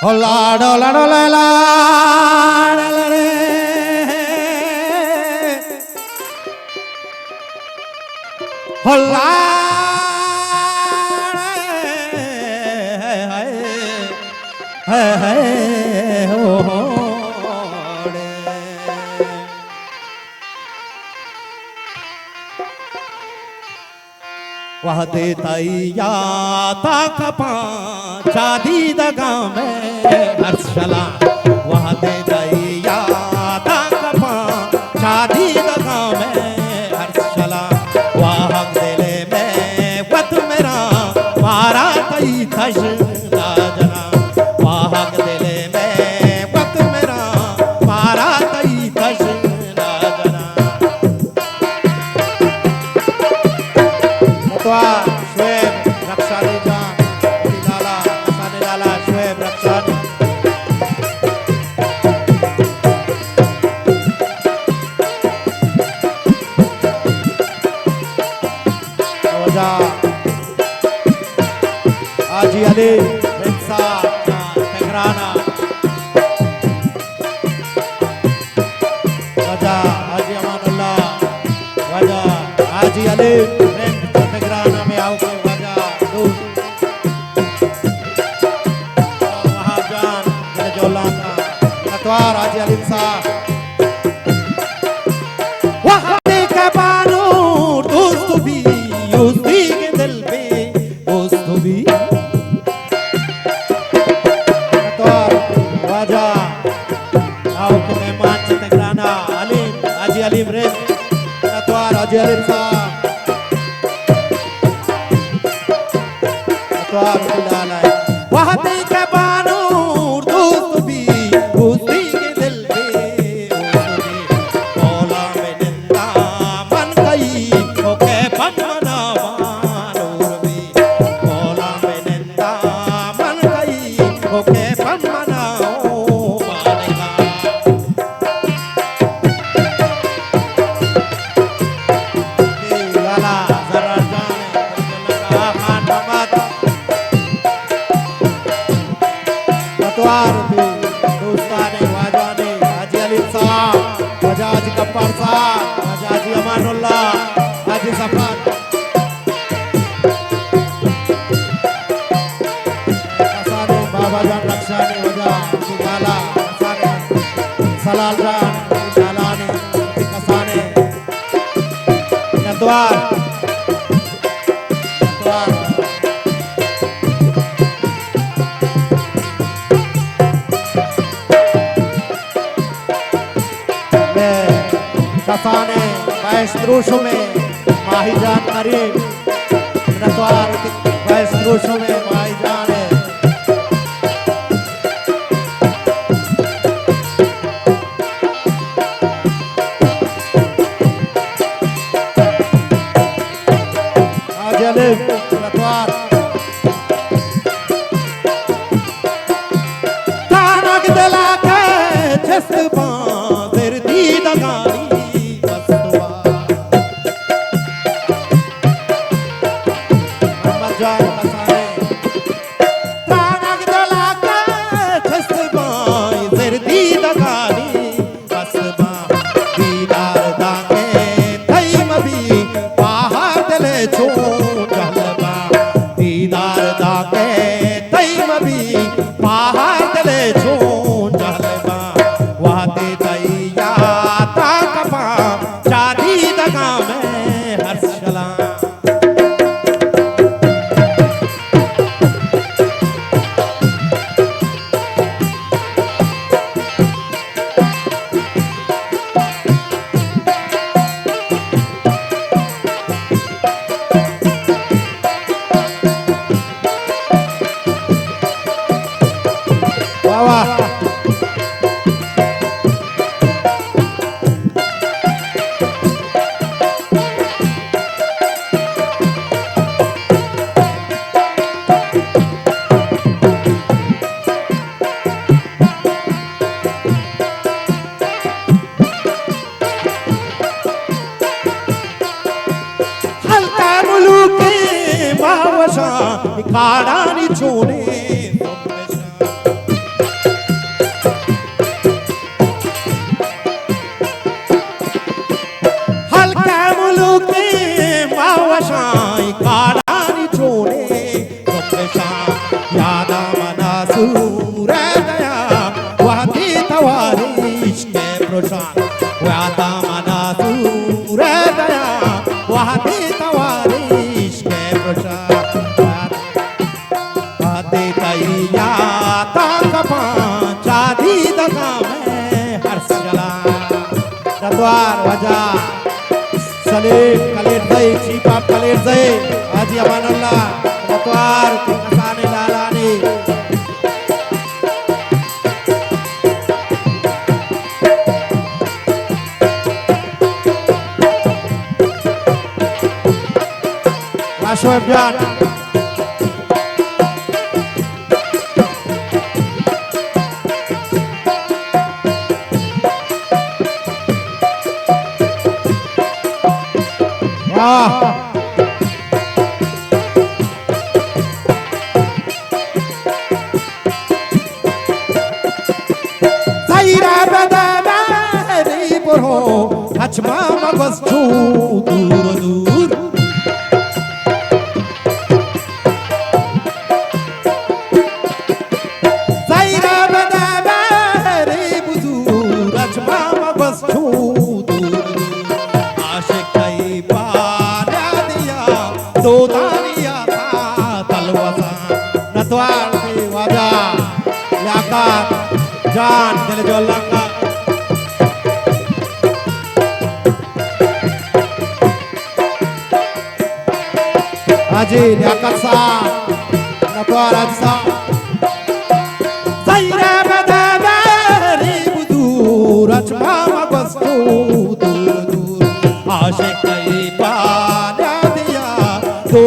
लाडो लाडो लाडो रे वह देता ताक चादी दगा में हर्षला वह देता ताक चादी दगा में हर्षला वह दिले में वत मेरा मारा कई थश जना वह दिले में वत मेरा मारा कई थश जना शुएब रक्षानी जान लाला साने लाला शुएब रक्षानी वजा आजी अली रिंसा टकराना वजा आजी अमानुल्लाह वजा आजी अली में आओ के वजह महाजान जौलाना अतवार आज अलीम साहब वहां के बानू दोस्त भी उसी के दिल पे दोस्त भी अतवार वजह आओ के मेहमान चतराना अलीम आज अलीम रे अतवार आज अलीम साहब वहाँ के बानू दोस्त भी उसी के दिल पे बोला में निंदा मन गई ओके बमना मानूर भी बोला में निंदा मन गई ओके बमना मानेगा लाला जरा जाने खान मत दोस्ताने वाजाने हाजी अलीम साहब हाजी गफ्फार साहब हाजी अमानुल्लाह हाजी सफर कसाने बाबा जान रक्षाने वजा लाला कसाने सलाल जान लालाने कसाने नद्वार कसाने बैस्तरूशों में माहिजान करीम नद्वार बैस्तरूशों में माहिजान है आज अलीम नद्वार तानक दिला के जस्त बांधर दी दगानी काड़ा नी छोड़े पेशान यादा मना सूरे दया वहती तवारीश के प्रोशान यादा मना सूरे दया वहती तवारीश के प्रोशान आते तैया ताकपा चादी दगा में हर्ष चला रतवार वजह Salim, Khalid Zai, Chief of Khalid Zai, Haji Amanullah, Ratwar, Kasani Lalani. Rashweb Jan. Zaira badana ri burho hachma magwas chu dur dur Zaira badana ri buzur hachma magwas chu dur aashik kai paana diya do daniya tha talwasa natwar ki waja yakat Jan Jale Jolanga Haji Liakat Saab Natwar Haji Saab Zaira badana ri budur Achma magwas dur dur Aashik kai paana diya do